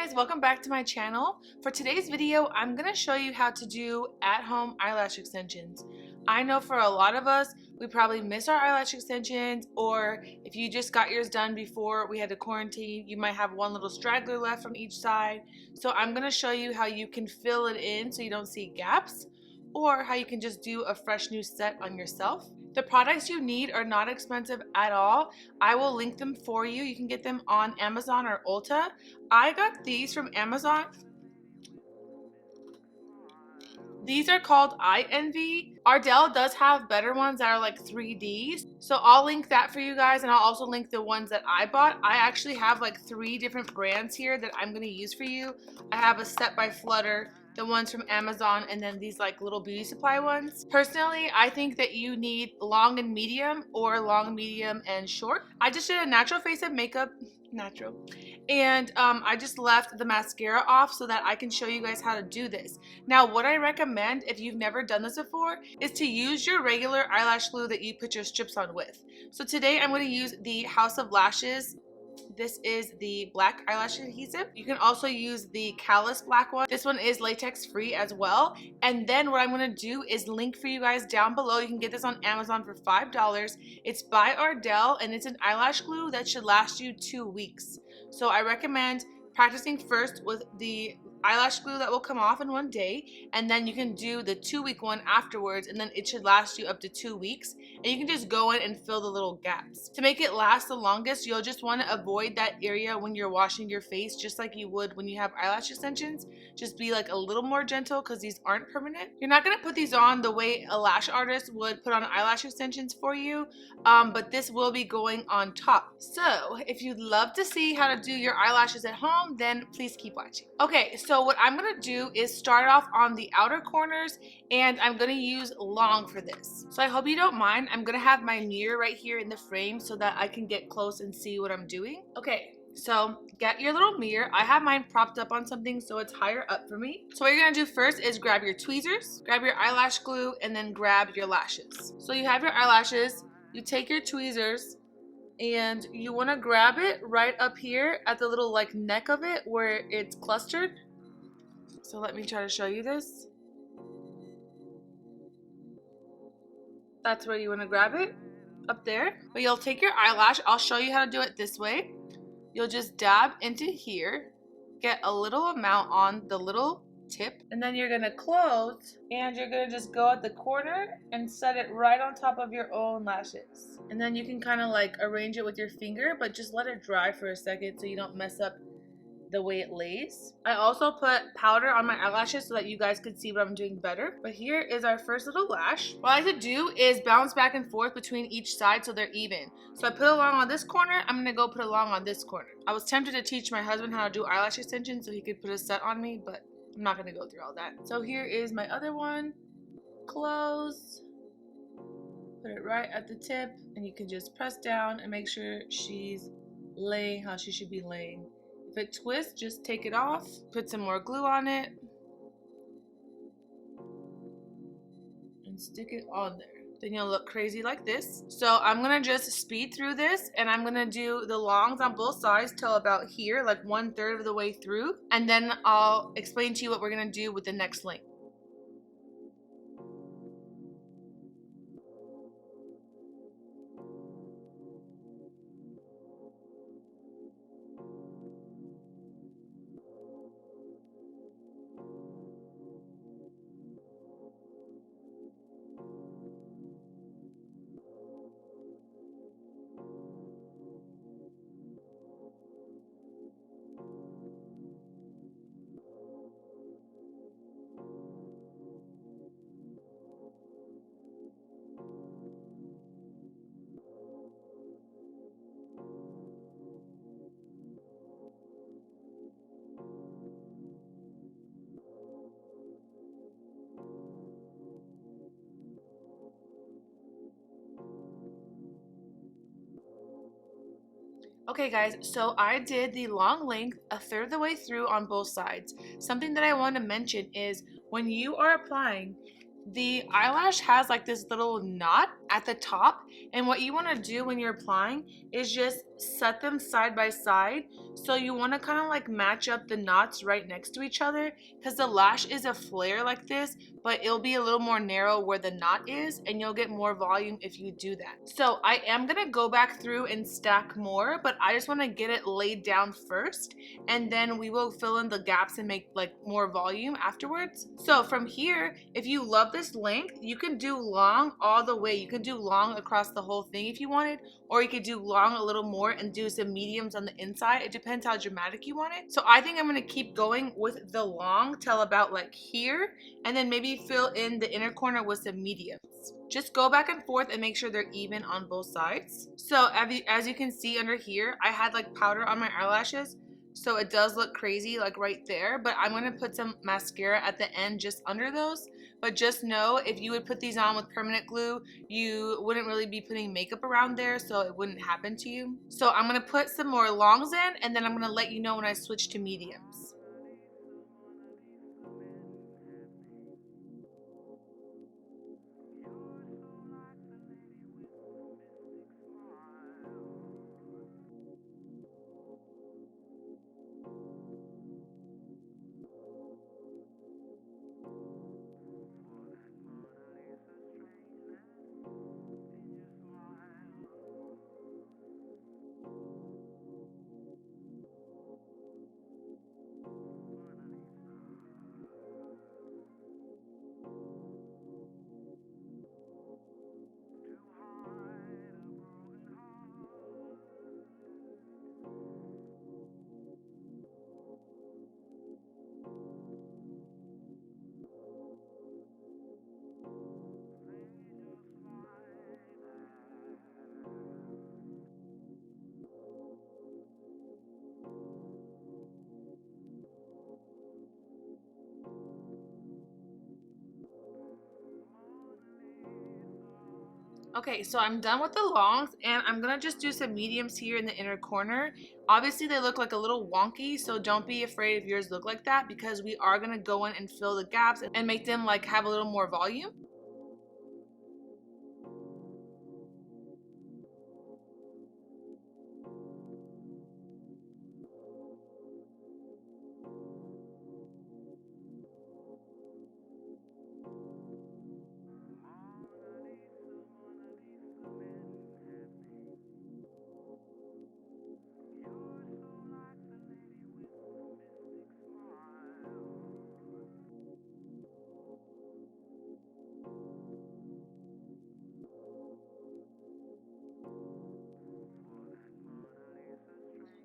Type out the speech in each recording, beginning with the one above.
guys, welcome back to my channel. For today's video, I'm going to show you how to do at-home eyelash extensions. I know for a lot of us, we probably miss our eyelash extensions, or if you just got yours done before we had to quarantine, you might have one little straggler left from each side. So I'm going to show you how you can fill it in so you don't see gaps, or how you can just do a fresh new set on yourself. The products you need are not expensive at all. I will link them for you. You can get them on Amazon or Ulta. I got these from Amazon. These are called Eye Envy. Ardell does have better ones that are like 3Ds. So I'll link that for you guys, and I'll also link the ones that I bought. I actually have like 3 different brands here that I'm going to use for you. I have a Set by Flutter, the ones from Amazon, and then these like little beauty supply ones. Personally, I think that you need long and medium, or long, medium, and short. I just did a natural face of makeup, and I just left the mascara off so that I can show you guys how to do this. Now, what I recommend if you've never done this before is to use your regular eyelash glue that you put your strips on with. So today I'm going to use the House of Lashes. This is the black eyelash adhesive. You can also use the callus black one. This one is latex free as well. And then what I'm going to do is link for you guys down below. You can get this on Amazon for $5. It's by Ardell, and it's an eyelash glue that should last you 2 weeks. So I recommend practicing first with the eyelash glue that will come off in 1 day, and then you can do the 2-week one afterwards, and then it should last you up to 2 weeks, and you can just go in and fill the little gaps. To make it last the longest, you'll just want to avoid that area when you're washing your face, just like you would when you have eyelash extensions. Just be like a little more gentle because these aren't permanent. You're not going to put these on the way a lash artist would put on eyelash extensions for you, but this will be going on top. So if you'd love to see how to do your eyelashes at home, then please keep watching. Okay, so what I'm going to do is start off on the outer corners, and I'm going to use long for this. So I hope you don't mind. I'm going to have my mirror right here in the frame so that I can get close and see what I'm doing. Okay. So get your little mirror. I have mine propped up on something so it's higher up for me. So what you're going to do first is grab your tweezers, grab your eyelash glue, and then grab your lashes. So you have your eyelashes, you take your tweezers, and you want to grab it right up here at the little like neck of it where it's clustered. So let me try to show you this. That's where you want to grab it, up there. But you'll take your eyelash. I'll show you how to do it this way. You'll just dab into here, get a little amount on the little tip, and then you're gonna close, and you're gonna just go at the corner and set it right on top of your own lashes. And then you can kind of like arrange it with your finger, but just let it dry for a second so you don't mess up the way it lays. I also put powder on my eyelashes so that you guys could see what I'm doing better. But here is our first little lash. What I like to do is bounce back and forth between each side so they're even. So I put along on this corner, I'm gonna go put along on this corner. I was tempted to teach my husband how to do eyelash extensions so he could put a set on me, but I'm not gonna go through all that. So here is my other one. Close. Put it right at the tip, and you can just press down and make sure she's laying how she should be laying. If it twists, just take it off, put some more glue on it, and stick it on there. Then you'll look crazy like this. So I'm gonna just speed through this, and I'm gonna do the longs on both sides till about here, like 1/3 of the way through, and then I'll explain to you what we're gonna do with the next length. Okay guys, so I did the long length 1/3 of the way through on both sides. Something that I want to mention is when you are applying, The eyelash has like this little knot at the top, and what you want to do when you're applying is just set them side by side. So you want to kind of like match up the knots right next to each other, because the lash is a flare like this, but it'll be a little more narrow where the knot is, and you'll get more volume if you do that. So I am gonna go back through and stack more, but I just want to get it laid down first, and then we will fill in the gaps and make like more volume afterwards. So from here, if you love this length, you can do long all the way. You can do long across the whole thing if you wanted, or you could do long a little more and do some mediums on the inside. It depends how dramatic you want it. So I think I'm gonna keep going with the long till about like here, and then maybe fill in the inner corner with some mediums. Just go back and forth and make sure they're even on both sides. So as you can see under here, I had like powder on my eyelashes, so it does look crazy like right there, but I'm gonna put some mascara at the end just under those. But just know, if you would put these on with permanent glue, you wouldn't really be putting makeup around there, so it wouldn't happen to you. So I'm gonna put some more longs in, and then I'm gonna let you know when I switch to mediums. Okay, so I'm done with the longs, and I'm gonna just do some mediums here in the inner corner. Obviously they look like a little wonky, so don't be afraid if yours look like that, because we are gonna go in and fill the gaps and make them like have a little more volume.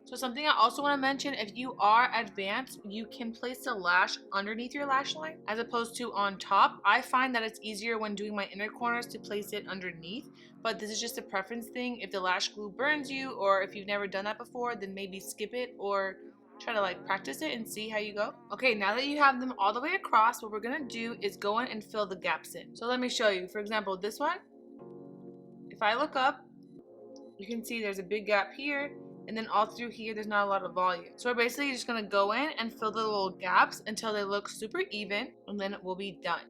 So something I also want to mention, if you are advanced, you can place the lash underneath your lash line as opposed to on top. I find that it's easier when doing my inner corners to place it underneath, but this is just a preference thing. If the lash glue burns you, or if you've never done that before, then maybe skip it or try to like practice it and see how you go. Okay, now that you have them all the way across, what we're gonna do is go in and fill the gaps in. So let me show you. For example, this one, if I look up, you can see there's a big gap here, and then all through here there's not a lot of volume. So we're basically just gonna go in and fill the little gaps until they look super even, and then we'll be done.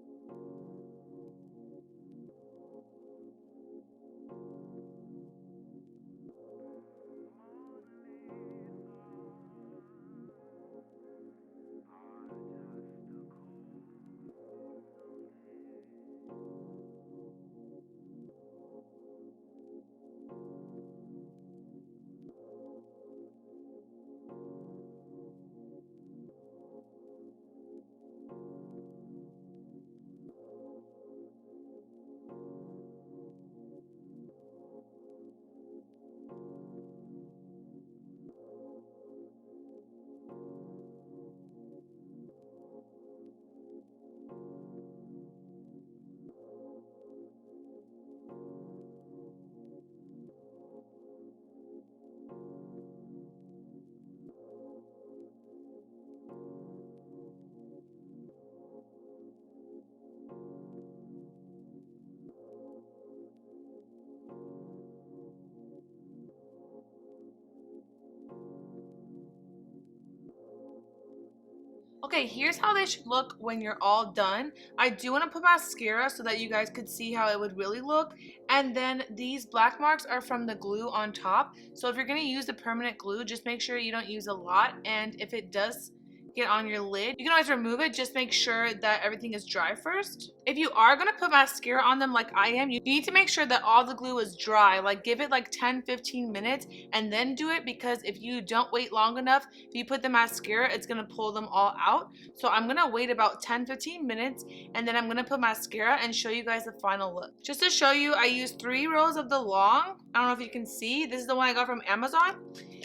Okay, here's how they should look when you're all done. I do want to put mascara so that you guys could see how it would really look. And then these black marks are from the glue on top. So if you're going to use the permanent glue, just make sure you don't use a lot. And if it does get on your lid, you can always remove it. Just make sure that everything is dry first. If you are going to put mascara on them like I am, you need to make sure that all the glue is dry. Like give it like 10-15 minutes and then do it, because if you don't wait long enough, if you put the mascara, it's going to pull them all out. So I'm going to wait about 10-15 minutes and then I'm going to put mascara and show you guys the final look. Just to show you, I used 3 rows of the long. I don't know if you can see. This is the one I got from Amazon.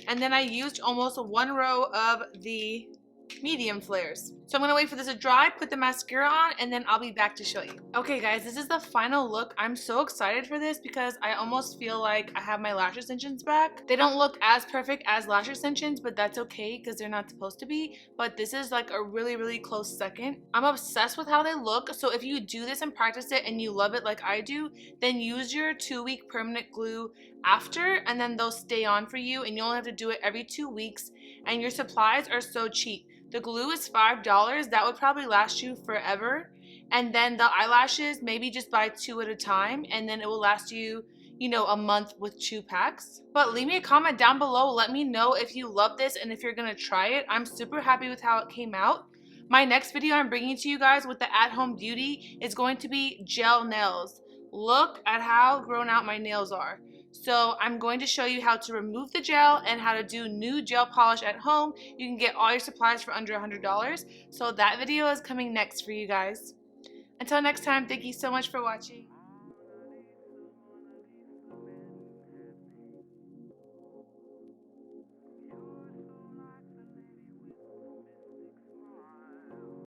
And then I used almost 1 row of the medium flares. So I'm gonna wait for this to dry, put the mascara on, and then I'll be back to show you. Okay guys, this is the final look. I'm so excited for this because I almost feel like I have my lash extensions back. They don't look as perfect as lash extensions, but that's okay because they're not supposed to be. But this is like a really close second. I'm obsessed with how they look. So if you do this and practice it and you love it like I do, then use your 2-week permanent glue after, and then they'll stay on for you, and you only have to do it every 2 weeks, and your supplies are so cheap. The glue is $5. That would probably last you forever. And then the eyelashes, maybe just buy 2 at a time, and then it will last you, you know, a month with 2 packs. But leave me a comment down below. Let me know if you love this and if you're gonna try it. I'm super happy with how it came out. My next video I'm bringing to you guys with the at-home beauty is going to be gel nails. Look at how grown out my nails are. So I'm going to show you how to remove the gel and how to do new gel polish at home. You can get all your supplies for under $100. So that video is coming next for you guys. Until next time, thank you so much for watching.